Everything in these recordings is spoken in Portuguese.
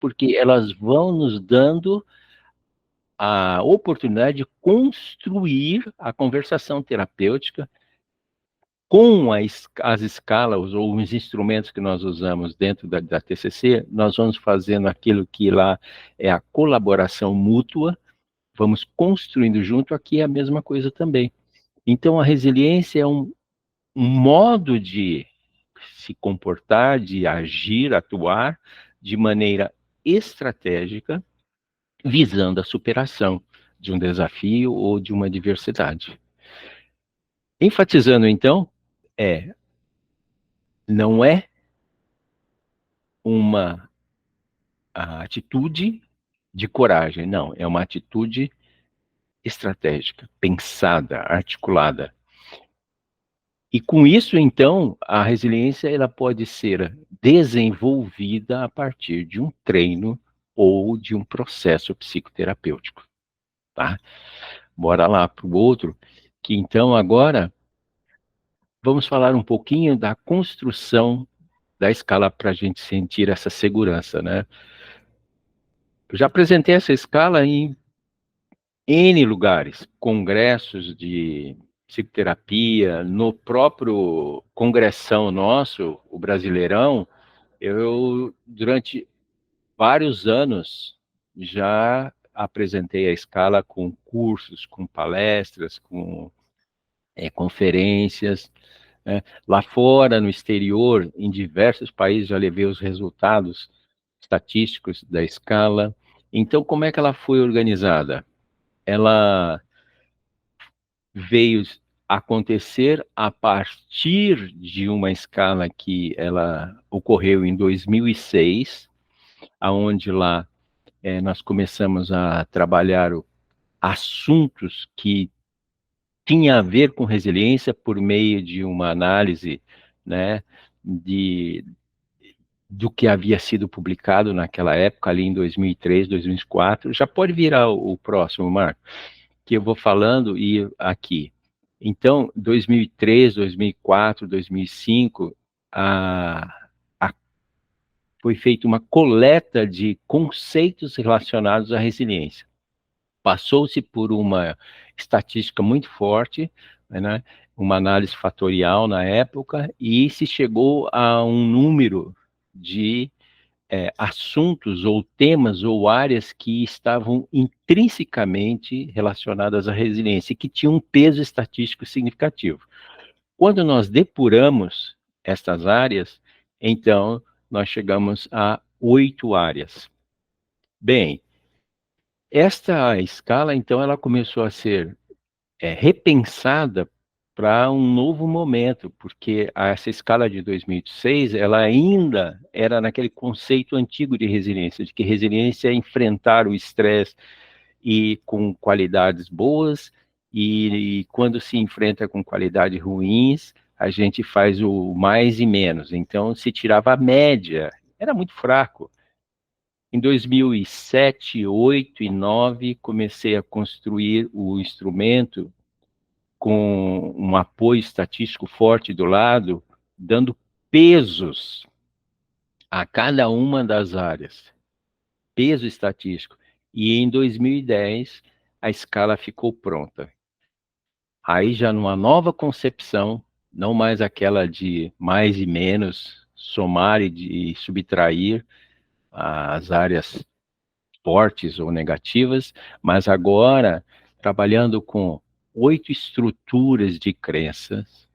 porque elas vão nos dando a oportunidade de construir a conversação terapêutica com as escalas ou os instrumentos que nós usamos dentro da TCC. Nós vamos fazendo aquilo que lá é a colaboração mútua, vamos construindo junto. Aqui é a mesma coisa também. Então, a resiliência é um modo de se comportar, de agir, atuar de maneira estratégica, visando a superação de um desafio ou de uma adversidade. Enfatizando, então, não é uma atitude de coragem, não, é uma atitude estratégica, pensada, articulada. E com isso, então, a resiliência ela pode ser desenvolvida a partir de um treino ou de um processo psicoterapêutico, tá? Bora lá para o outro, que então agora vamos falar um pouquinho da construção da escala para a gente sentir essa segurança, né? Eu já apresentei essa escala em N lugares, congressos de psicoterapia, no próprio congressão nosso, o Brasileirão. Eu, durante vários anos, já apresentei a escala com cursos, com palestras, com conferências. Lá fora, no exterior, em diversos países, já levei os resultados estatísticos da escala. Então, como é que ela foi organizada? Ela veio acontecer a partir de uma escala que ela ocorreu em 2006, aonde lá nós começamos a trabalhar assuntos que tinha a ver com resiliência por meio de uma análise, né, do que havia sido publicado naquela época, ali em 2003, 2004. Já pode virar o próximo, Marco, que eu vou falando e aqui. Então, 2003, 2004, 2005, foi feita uma coleta de conceitos relacionados à resiliência. Passou-se por uma estatística muito forte, né, uma análise fatorial na época, e se chegou a um número de assuntos ou temas ou áreas que estavam intrinsecamente relacionadas à resiliência e que tinham um peso estatístico significativo. Quando nós depuramos estas áreas, então nós chegamos a 8 áreas. Bem, esta escala, então, ela começou a ser repensada para um novo momento, porque essa escala de 2006, ela ainda era naquele conceito antigo de resiliência, de que resiliência é enfrentar o estresse e com qualidades boas, e quando se enfrenta com qualidades ruins, a gente faz o mais e menos. Então, se tirava a média, era muito fraco. Em 2007, 2008 e 2009, comecei a construir o instrumento com um apoio estatístico forte do lado, dando pesos a cada uma das áreas, peso estatístico. E em 2010, a escala ficou pronta. Aí já numa nova concepção, não mais aquela de mais e menos, somar e subtrair as áreas fortes ou negativas, mas agora trabalhando com 8 estruturas de crenças,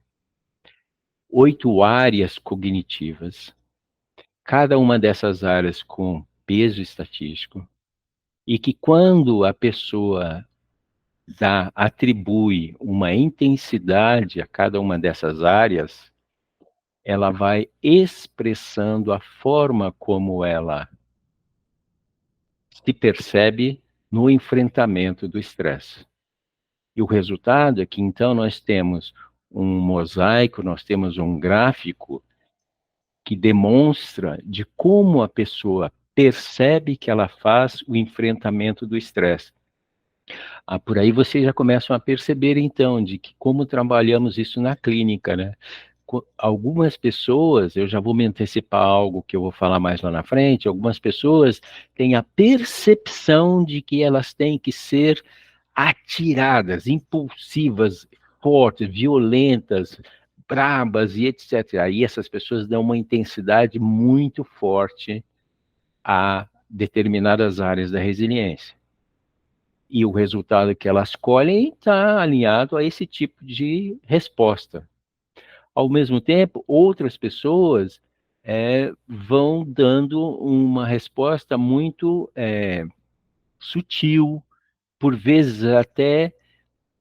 8 áreas cognitivas, cada uma dessas áreas com peso estatístico, e que quando a pessoa atribui uma intensidade a cada uma dessas áreas, ela vai expressando a forma como ela se percebe no enfrentamento do estresse. E o resultado é que, então, nós temos um mosaico, nós temos um gráfico que demonstra de como a pessoa percebe que ela faz o enfrentamento do estresse. Por aí vocês já começam a perceber, então, de que como trabalhamos isso na clínica, né? algumas pessoas, eu já vou me antecipar algo que eu vou falar mais lá na frente, algumas pessoas têm a percepção de que elas têm que ser atiradas, impulsivas, fortes, violentas, brabas e etc. Aí essas pessoas dão uma intensidade muito forte a determinadas áreas da resiliência. E o resultado que elas colhem está alinhado a esse tipo de resposta. Ao mesmo tempo, outras pessoas vão dando uma resposta muito sutil, por vezes até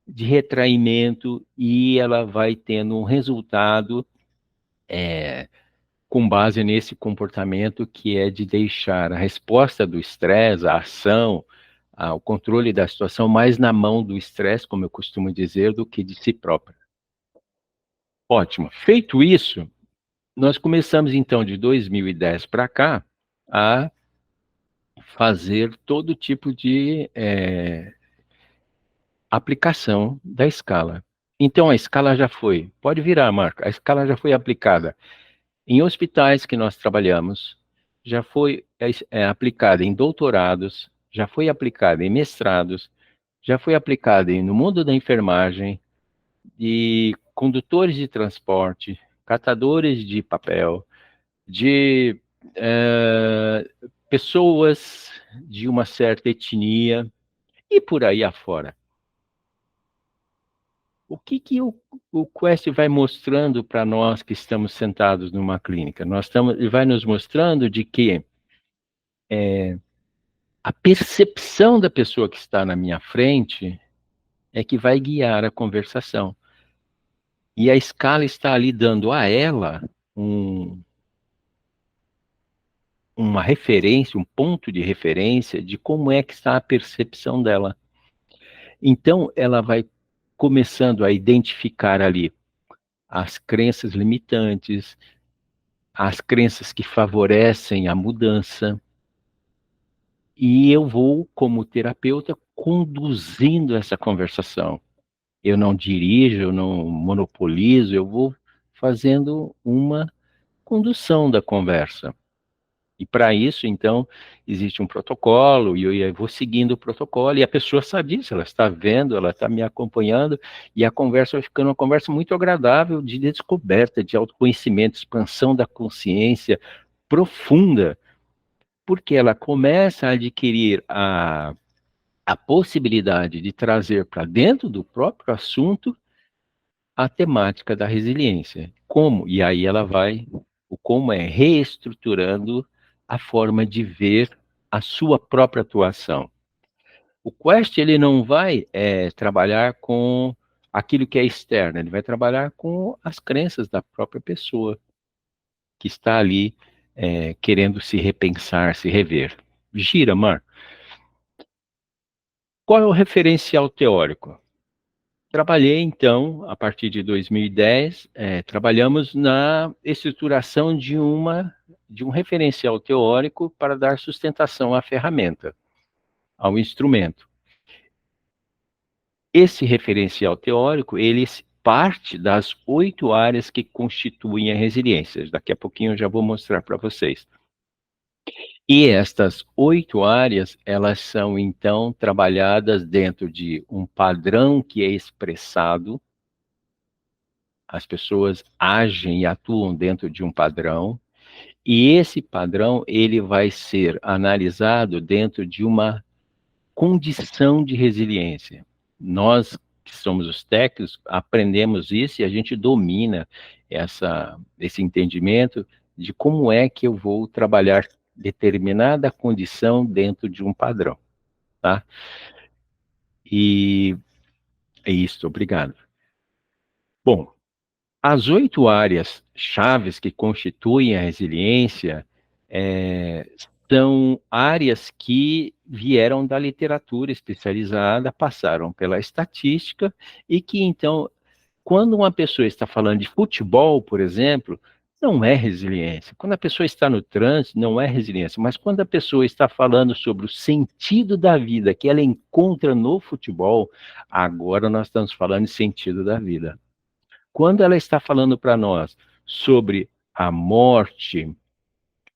de retraimento, e ela vai tendo um resultado com base nesse comportamento que é de deixar a resposta do estresse, a ação, o controle da situação mais na mão do estresse, como eu costumo dizer, do que de si própria. Ótimo. Feito isso, nós começamos então de 2010 para cá a fazer todo tipo de aplicação da escala. Então a escala já foi, pode virar, Marco, a escala já foi aplicada em hospitais que nós trabalhamos, já foi aplicada em doutorados, já foi aplicada em mestrados, já foi aplicada no mundo da enfermagem, de condutores de transporte, catadores de papel, de pessoas de uma certa etnia e por aí afora. O que o Quest vai mostrando para nós que estamos sentados numa clínica? Ele vai nos mostrando de que a percepção da pessoa que está na minha frente é que vai guiar a conversação. E a escala está ali dando a ela uma referência, um ponto de referência de como é que está a percepção dela. Então, ela vai começando a identificar ali as crenças limitantes, as crenças que favorecem a mudança, e eu vou, como terapeuta, conduzindo essa conversação. Eu não dirijo, eu não monopolizo, eu vou fazendo uma condução da conversa. E para isso, então, existe um protocolo, e eu vou seguindo o protocolo, e a pessoa sabe disso, ela está vendo, ela está me acompanhando, e a conversa vai ficando uma conversa muito agradável de descoberta, de autoconhecimento, expansão da consciência profunda, porque ela começa a adquirir a possibilidade de trazer para dentro do próprio assunto a temática da resiliência. Como? E aí ela vai, o como é reestruturando a forma de ver a sua própria atuação. O Quest, ele não vai trabalhar com aquilo que é externo, ele vai trabalhar com as crenças da própria pessoa, que está ali querendo se repensar, se rever. Gira, Mar. Qual é o referencial teórico? Trabalhei, então, a partir de 2010, trabalhamos na estruturação de um referencial teórico para dar sustentação à ferramenta, ao instrumento. Esse referencial teórico, ele parte das 8 áreas que constituem a resiliência. Daqui a pouquinho eu já vou mostrar para vocês. E estas 8 áreas, elas são, então, trabalhadas dentro de um padrão que é expressado. As pessoas agem e atuam dentro de um padrão, e esse padrão, ele vai ser analisado dentro de uma condição de resiliência. Nós, que somos os técnicos, aprendemos isso e a gente domina esse entendimento de como é que eu vou trabalhar determinada condição dentro de um padrão, tá? E é isso, obrigado. Bom, as 8 áreas chaves que constituem a resiliência são áreas que vieram da literatura especializada, passaram pela estatística, e que, então, quando uma pessoa está falando de futebol, por exemplo, não é resiliência. Quando a pessoa está no trânsito, não é resiliência. Mas quando a pessoa está falando sobre o sentido da vida que ela encontra no futebol, agora nós estamos falando de sentido da vida. Quando ela está falando para nós sobre a morte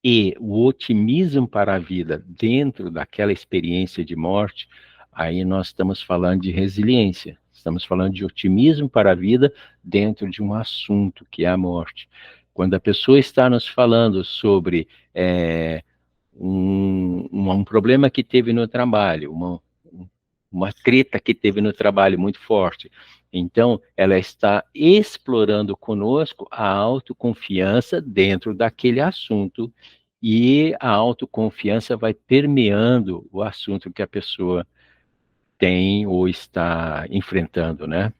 e o otimismo para a vida dentro daquela experiência de morte, aí nós estamos falando de resiliência, estamos falando de otimismo para a vida dentro de um assunto que é a morte. Quando a pessoa está nos falando sobre um problema que teve no trabalho, uma treta que teve no trabalho muito forte. Então, ela está explorando conosco a autoconfiança dentro daquele assunto e a autoconfiança vai permeando o assunto que a pessoa tem ou está enfrentando, né?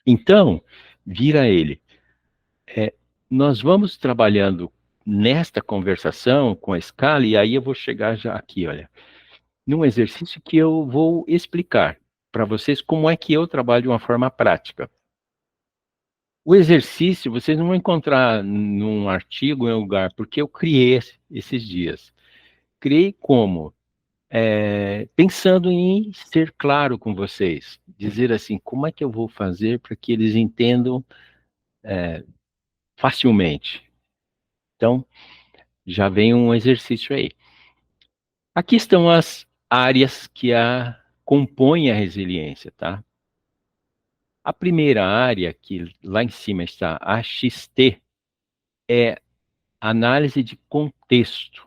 Então, vira ele. Nós vamos trabalhando nesta conversação com a escala e aí eu vou chegar já aqui, olha, num exercício que eu vou explicar para vocês como é que eu trabalho de uma forma prática. O exercício vocês não vão encontrar num artigo em algum lugar, porque eu criei esses dias. Criei como? Pensando em ser claro com vocês, dizer assim, como é que eu vou fazer para que eles entendam facilmente. Então, já vem um exercício aí. Aqui estão as áreas que compõem a resiliência, tá? A primeira área, que lá em cima está a XT, é análise de contexto.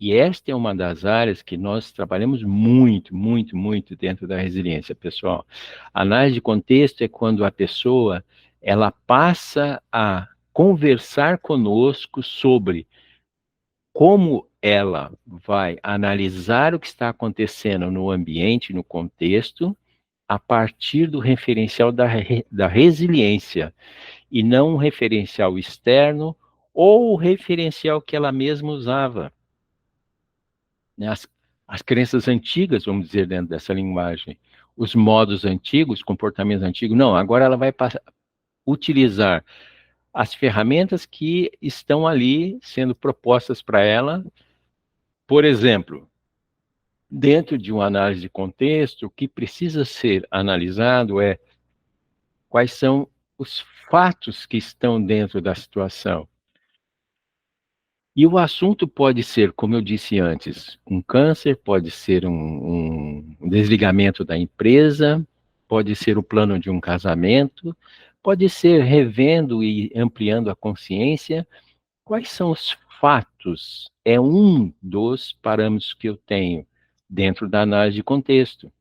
E esta é uma das áreas que nós trabalhamos muito, muito, muito dentro da resiliência, pessoal. A análise de contexto é quando a pessoa ela passa a conversar conosco sobre como ela vai analisar o que está acontecendo no ambiente, no contexto, a partir do referencial da resiliência, e não um referencial externo ou o referencial que ela mesma usava. Né? As crenças antigas, vamos dizer, dentro dessa linguagem, os modos antigos, comportamentos antigos, não, agora ela vai utilizar as ferramentas que estão ali sendo propostas para ela. Por exemplo, dentro de uma análise de contexto, o que precisa ser analisado é quais são os fatos que estão dentro da situação. E o assunto pode ser, como eu disse antes, um câncer, pode ser um desligamento da empresa, pode ser o plano de um casamento, pode ser revendo e ampliando a consciência. Quais são os fatos? É um dos parâmetros que eu tenho dentro da análise de contexto.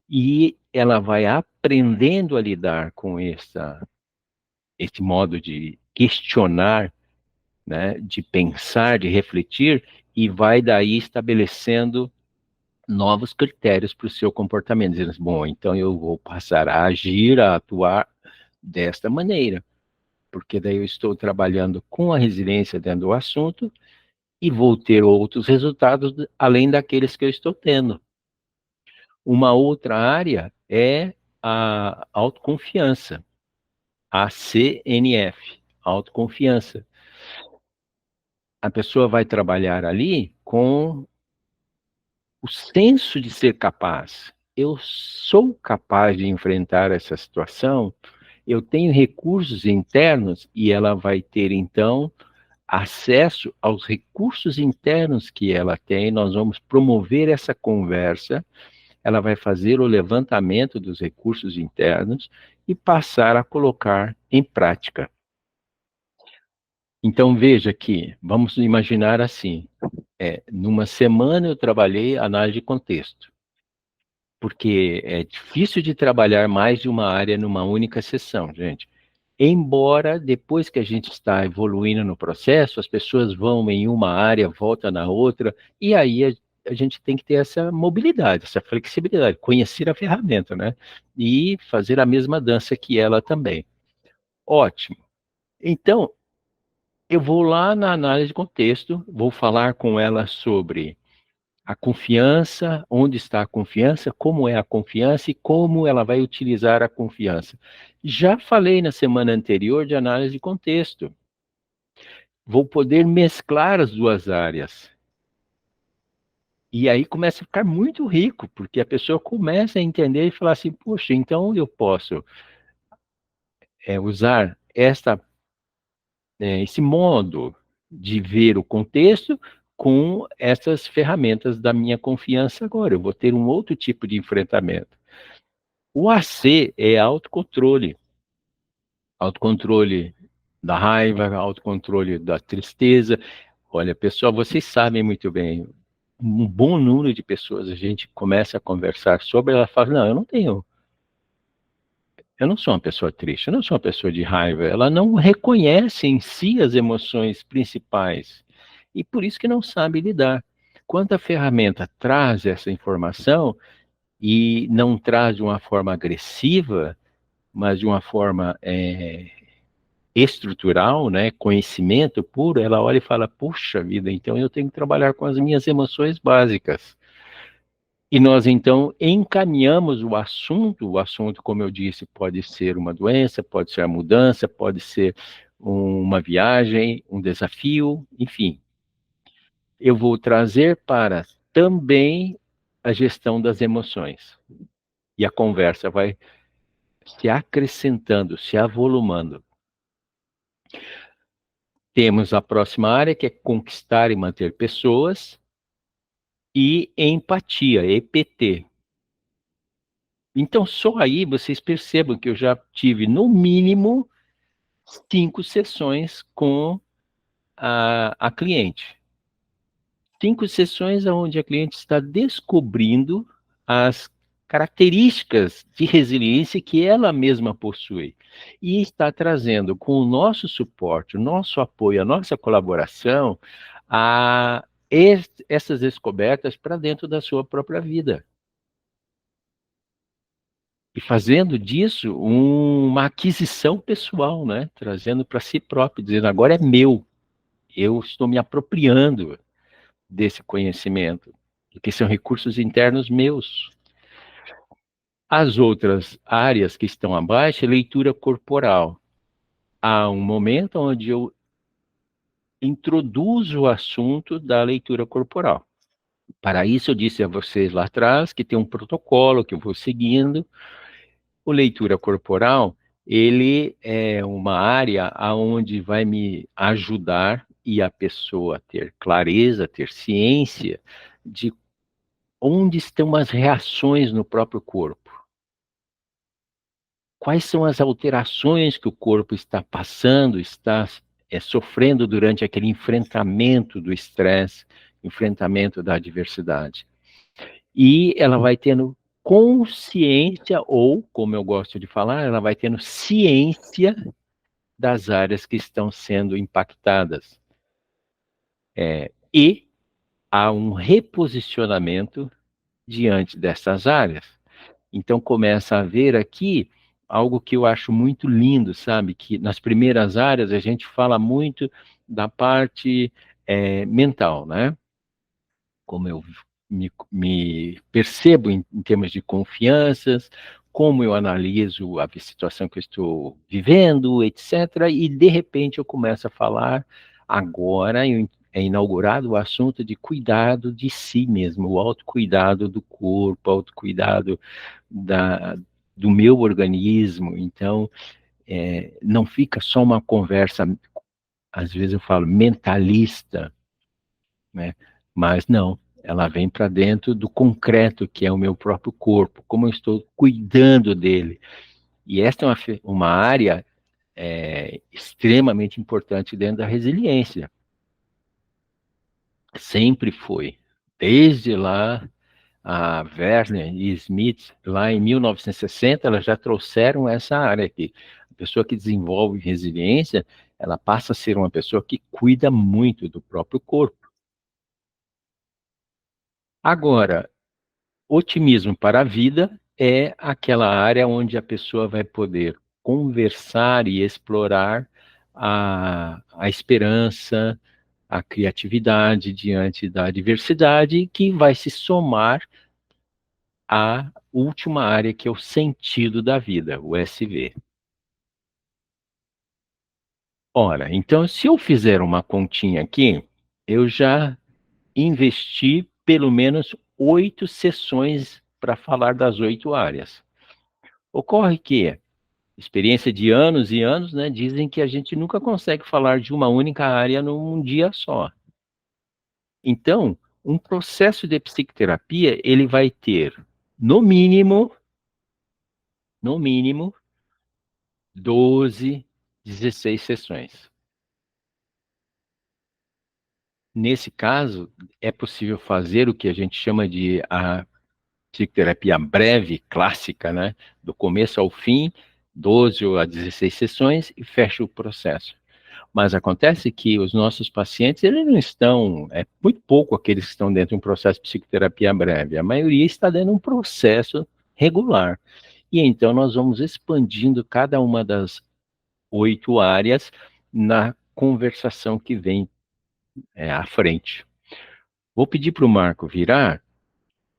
E ela vai aprendendo a lidar com esse modo de questionar, né, de pensar, de refletir, e vai daí estabelecendo novos critérios para o seu comportamento, dizendo assim, bom, então eu vou passar a agir, a atuar desta maneira, porque daí eu estou trabalhando com a resiliência dentro do assunto e vou ter outros resultados além daqueles que eu estou tendo. Uma outra área é a autoconfiança, a CNF, autoconfiança. A pessoa vai trabalhar ali com o senso de ser capaz. Eu sou capaz de enfrentar essa situação, eu tenho recursos internos e ela vai ter, então, acesso aos recursos internos que ela tem. Nós vamos promover essa conversa, ela vai fazer o levantamento dos recursos internos e passar a colocar em prática. Então, veja que, vamos imaginar assim, numa semana eu trabalhei análise de contexto, porque é difícil de trabalhar mais de uma área numa única sessão, gente. Embora depois que a gente está evoluindo no processo, as pessoas vão em uma área, voltam na outra, e aí a gente tem que ter essa mobilidade, essa flexibilidade, conhecer a ferramenta, né? E fazer a mesma dança que ela também. Ótimo. Então, eu vou lá na análise de contexto, vou falar com ela sobre a confiança, onde está a confiança, como é a confiança e como ela vai utilizar a confiança. Já falei na semana anterior de análise de contexto. Vou poder mesclar as duas áreas. E aí começa a ficar muito rico, porque a pessoa começa a entender e falar assim, poxa, então eu posso usar esse modo de ver o contexto com essas ferramentas da minha confiança agora. Eu vou ter um outro tipo de enfrentamento. O AC é autocontrole. Autocontrole da raiva, autocontrole da tristeza. Olha, pessoal, vocês sabem muito bem, um bom número de pessoas, a gente começa a conversar sobre, ela fala, não, eu não sou uma pessoa triste, eu não sou uma pessoa de raiva. Ela não reconhece em si as emoções principais e por isso que não sabe lidar. Quando a ferramenta traz essa informação e não traz de uma forma agressiva, mas de uma forma estrutural, né, conhecimento puro, ela olha e fala, puxa vida, então eu tenho que trabalhar com as minhas emoções básicas. E nós, então, encaminhamos o assunto, como eu disse, pode ser uma doença, pode ser a mudança, pode ser uma viagem, um desafio, enfim. Eu vou trazer para também a gestão das emoções. E a conversa vai se acrescentando, se avolumando. Temos a próxima área, que é conquistar e manter pessoas, e empatia, EPT. Então, só aí vocês percebam que eu já tive, no mínimo, 5 sessões com a cliente. 5 sessões onde a cliente está descobrindo as características de resiliência que ela mesma possui. E está trazendo, com o nosso suporte, o nosso apoio, a nossa colaboração, essas descobertas para dentro da sua própria vida. E fazendo disso uma aquisição pessoal, né? Trazendo para si próprio, dizendo, agora é meu, eu estou me apropriando desse conhecimento, porque são recursos internos meus. As outras áreas que estão abaixo é leitura corporal. Há um momento onde eu introduzo o assunto da leitura corporal. Para isso, eu disse a vocês lá atrás que tem um protocolo que eu vou seguindo. O leitura corporal, ele é uma área onde vai me ajudar e a pessoa ter clareza, ter ciência de onde estão as reações no próprio corpo. Quais são as alterações que o corpo está passando, está sofrendo durante aquele enfrentamento do estresse, enfrentamento da adversidade. E ela vai tendo consciência, ou, como eu gosto de falar, ela vai tendo ciência das áreas que estão sendo impactadas. E há um reposicionamento diante dessas áreas. Então começa a haver aqui algo que eu acho muito lindo, sabe? Que nas primeiras áreas a gente fala muito da parte mental, né? Como eu me percebo em termos de confianças, como eu analiso a situação que eu estou vivendo, etc. E de repente eu começo a falar, agora é inaugurado o assunto de cuidado de si mesmo, o autocuidado do corpo, o autocuidado do meu organismo. Então, não fica só uma conversa, às vezes eu falo mentalista, né? Mas não, ela vem para dentro do concreto, que é o meu próprio corpo, como eu estou cuidando dele. E esta é uma área extremamente importante dentro da resiliência. Sempre foi. Desde lá, a Werner e Smith, lá em 1960, elas já trouxeram essa área aqui. A pessoa que desenvolve resiliência, ela passa a ser uma pessoa que cuida muito do próprio corpo. Agora, otimismo para a vida é aquela área onde a pessoa vai poder conversar e explorar a esperança, a criatividade diante da adversidade, que vai se somar à última área, que é o sentido da vida, o SV. Ora, então, se eu fizer uma continha aqui, eu já investi pelo menos 8 sessões para falar das 8 áreas. Ocorre que experiência de anos e anos, né, dizem que a gente nunca consegue falar de uma única área num dia só. Então, um processo de psicoterapia, ele vai ter, no mínimo, no mínimo, 12, 16 sessões. Nesse caso, é possível fazer o que a gente chama de a psicoterapia breve, clássica, né? Do começo ao fim, 12 a 16 sessões e fecha o processo. Mas acontece que os nossos pacientes, eles não estão, é muito pouco aqueles que estão dentro de um processo de psicoterapia breve, a maioria está dentro de um processo regular. E então nós vamos expandindo cada uma das 8 áreas na conversação que vem à frente. Vou pedir para o Marco virar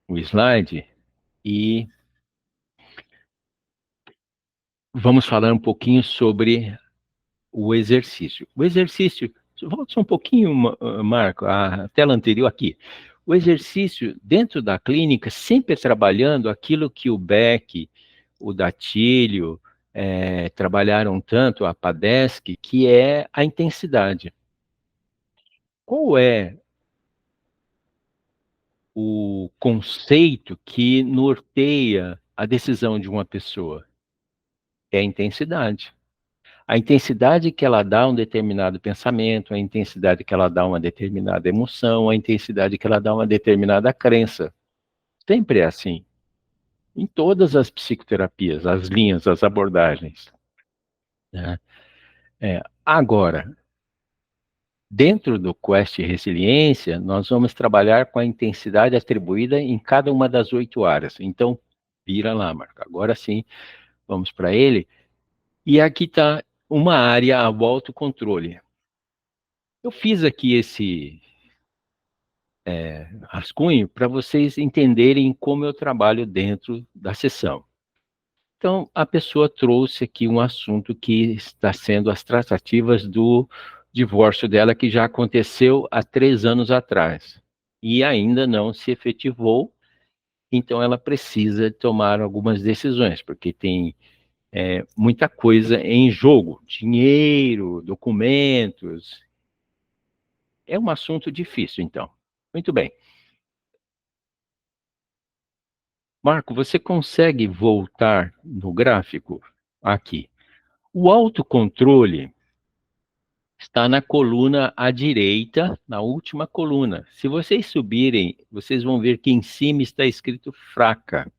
o slide e vamos falar um pouquinho sobre o exercício. O exercício, volta só um pouquinho, Marco, a tela anterior aqui. O exercício dentro da clínica sempre é trabalhando aquilo que o Beck, o Datílio, trabalharam tanto, a Padeschi, que é a intensidade. Qual é o conceito que norteia a decisão de uma pessoa? É a intensidade. A intensidade que ela dá a um determinado pensamento, a intensidade que ela dá a uma determinada emoção, a intensidade que ela dá a uma determinada crença. Sempre é assim. Em todas as psicoterapias, as linhas, as abordagens. Né? Agora, dentro do Quest Resiliência, nós vamos trabalhar com a intensidade atribuída em cada uma das 8 áreas. Então, vira lá, Marco. Agora sim, vamos para ele. E aqui está uma área, o autocontrole. Eu fiz aqui esse rascunho para vocês entenderem como eu trabalho dentro da sessão. Então, a pessoa trouxe aqui um assunto que está sendo as tratativas do divórcio dela, que já aconteceu há 3 anos atrás, e ainda não se efetivou, então ela precisa tomar algumas decisões, porque tem muita coisa em jogo, dinheiro, documentos, é um assunto difícil, então. Muito bem. Marco, você consegue voltar no gráfico? Aqui. O autocontrole está na coluna à direita, na última coluna. Se vocês subirem, vocês vão ver que em cima está escrito fraca,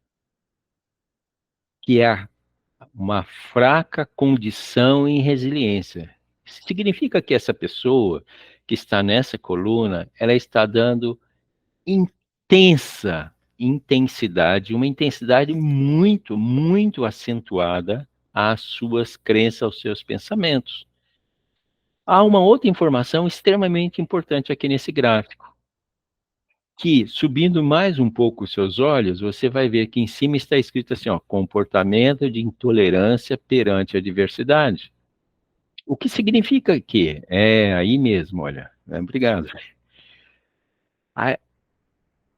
que é uma fraca condição em resiliência. Significa que essa pessoa que está nessa coluna, ela está dando intensidade, uma intensidade muito, muito acentuada às suas crenças, aos seus pensamentos. Há uma outra informação extremamente importante aqui nesse gráfico, que, subindo mais um pouco os seus olhos, você vai ver que em cima está escrito assim, ó, comportamento de intolerância perante a diversidade. O que significa que? Aí mesmo, olha. Obrigado.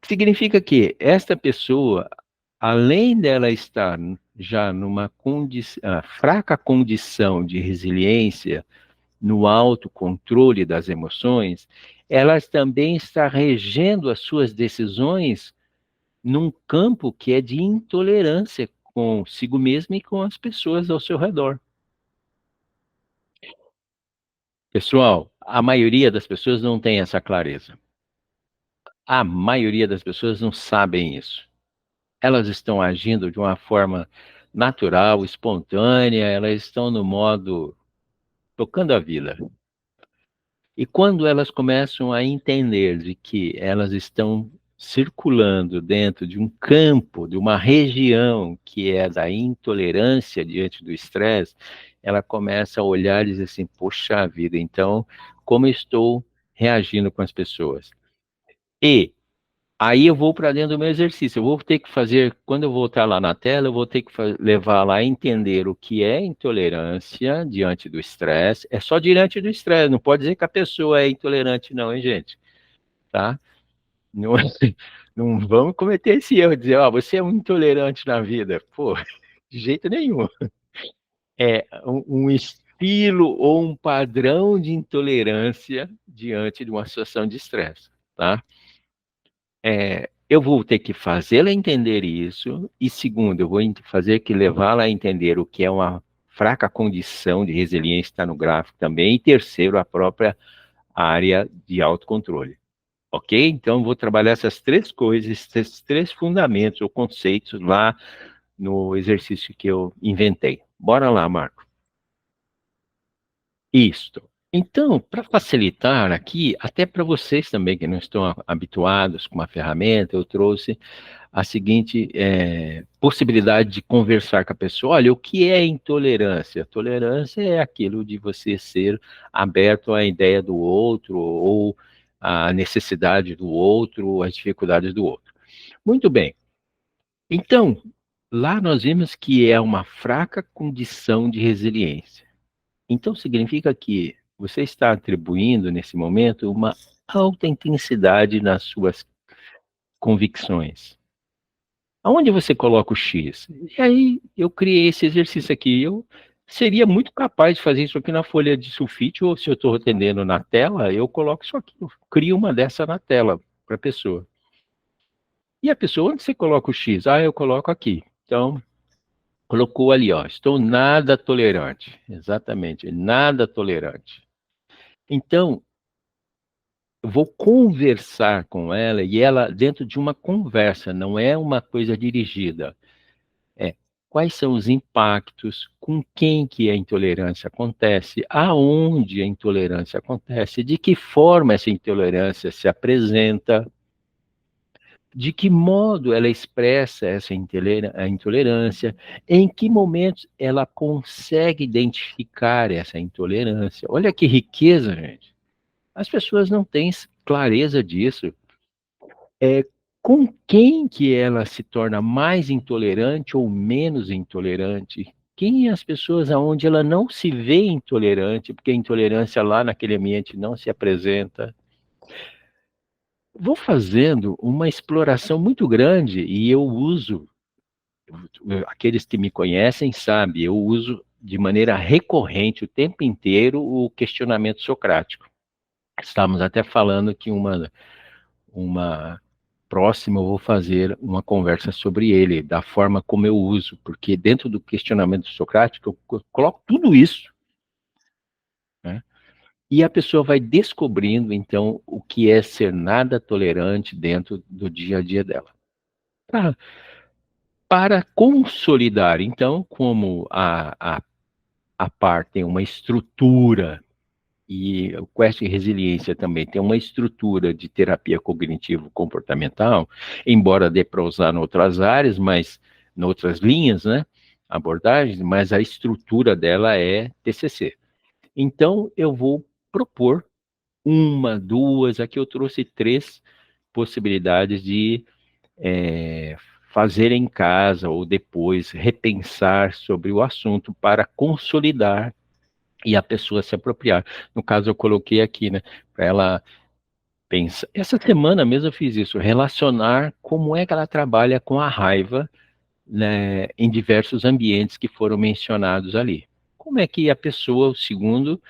Significa que esta pessoa, além dela estar já numa fraca condição de resiliência, no autocontrole das emoções, ela também está regendo as suas decisões num campo que é de intolerância consigo mesma e com as pessoas ao seu redor. Pessoal, a maioria das pessoas não tem essa clareza. A maioria das pessoas não sabem isso. Elas estão agindo de uma forma natural, espontânea, elas estão no modo tocando a vida. E quando elas começam a entender de que elas estão circulando dentro de um campo, de uma região que é da intolerância diante do estresse, ela começa a olhar e dizer assim, poxa vida, então, como eu estou reagindo com as pessoas? E aí eu vou para dentro do meu exercício. Eu vou ter que fazer, quando eu voltar lá na tela, eu vou ter que levar lá a entender o que é intolerância diante do estresse. É só diante do estresse, não pode dizer que a pessoa é intolerante, não, hein, gente? Tá? Não, não vamos cometer esse erro de dizer, você é um intolerante na vida. Pô, de jeito nenhum. É um estilo ou um padrão de intolerância diante de uma situação de estresse, tá? Eu vou ter que fazê-la entender isso, e segundo, eu vou fazer que levá-la a entender o que é uma fraca condição de resiliência, está no gráfico também, e terceiro, a própria área de autocontrole, ok? Então, vou trabalhar essas três coisas, esses três fundamentos ou conceitos lá no exercício que eu inventei. Bora lá, Marco. Isto. Então, para facilitar aqui, até para vocês também que não estão habituados com uma ferramenta, eu trouxe a seguinte possibilidade de conversar com a pessoa. Olha, o que é intolerância? Tolerância é aquilo de você ser aberto à ideia do outro, ou à necessidade do outro, ou às dificuldades do outro. Muito bem. Então, lá nós vimos que é uma fraca condição de resiliência. Então, significa que você está atribuindo, nesse momento, uma alta intensidade nas suas convicções. Aonde você coloca o X? E aí, eu criei esse exercício aqui. Eu seria muito capaz de fazer isso aqui na folha de sulfite, ou se eu estou atendendo na tela, eu coloco isso aqui. Eu crio uma dessa na tela para a pessoa. E a pessoa, onde você coloca o X? Ah, eu coloco aqui. Então, colocou ali, ó. Estou nada tolerante. Exatamente, nada tolerante. Então, eu vou conversar com ela, e ela, dentro de uma conversa, não é uma coisa dirigida. É, quais são os impactos, com quem que a intolerância acontece, aonde a intolerância acontece, de que forma essa intolerância se apresenta, de que modo ela expressa essa a intolerância, em que momentos ela consegue identificar essa intolerância. Olha que riqueza, gente. As pessoas não têm clareza disso. Com quem que ela se torna mais intolerante ou menos intolerante? Quem as pessoas aonde ela não se vê intolerante, porque a intolerância lá naquele ambiente não se apresenta. Vou fazendo uma exploração muito grande, e eu uso, aqueles que me conhecem sabem, eu uso de maneira recorrente o tempo inteiro o questionamento socrático. Estamos até falando que uma próxima eu vou fazer uma conversa sobre ele, da forma como eu uso, porque dentro do questionamento socrático eu coloco tudo isso, né? E a pessoa vai descobrindo, então, o que é ser nada tolerante dentro do dia a dia dela. Pra, para consolidar, então, como a PAR tem uma estrutura, e o Quest Resiliência também tem uma estrutura de terapia cognitivo-comportamental, embora dê para usar em outras áreas, mas em outras linhas, né, abordagens, mas a estrutura dela é TCC. Então, eu vou propor uma, duas, aqui eu trouxe três possibilidades de é, fazer em casa ou depois repensar sobre o assunto para consolidar e a pessoa se apropriar. No caso, eu coloquei aqui, né, para ela pensar. Essa semana mesmo eu fiz isso, relacionar como é que ela trabalha com a raiva, né, em diversos ambientes que foram mencionados ali. Como é que a pessoa, o segundo,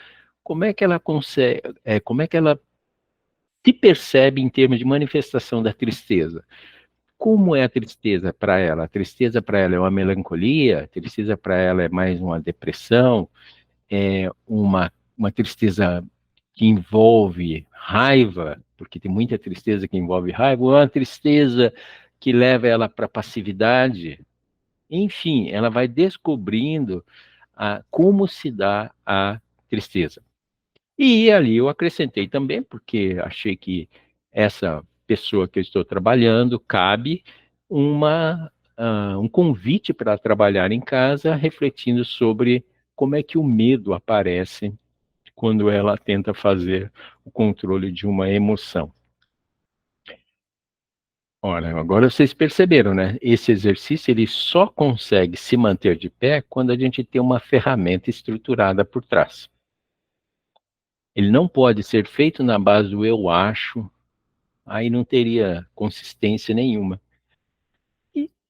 como é que ela consegue, como é que ela se percebe em termos de manifestação da tristeza? Como é a tristeza para ela? A tristeza para ela é uma melancolia? A tristeza para ela é mais uma depressão? É uma tristeza que envolve raiva, porque tem muita tristeza que envolve raiva, ou é uma tristeza que leva ela para passividade. Enfim, ela vai descobrindo como se dá a tristeza. E ali eu acrescentei também, porque achei que essa pessoa que eu estou trabalhando cabe um convite para trabalhar em casa, refletindo sobre como é que o medo aparece quando ela tenta fazer o controle de uma emoção. Ora, agora vocês perceberam, né? Esse exercício ele só consegue se manter de pé quando a gente tem uma ferramenta estruturada por trás. Ele não pode ser feito na base do eu acho, aí não teria consistência nenhuma.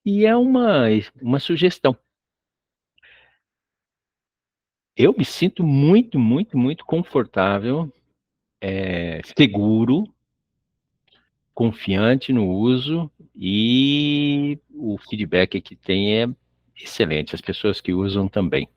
E é uma sugestão. Eu me sinto muito, muito, muito confortável, seguro, confiante no uso, e o feedback que tem é excelente. As pessoas que usam também.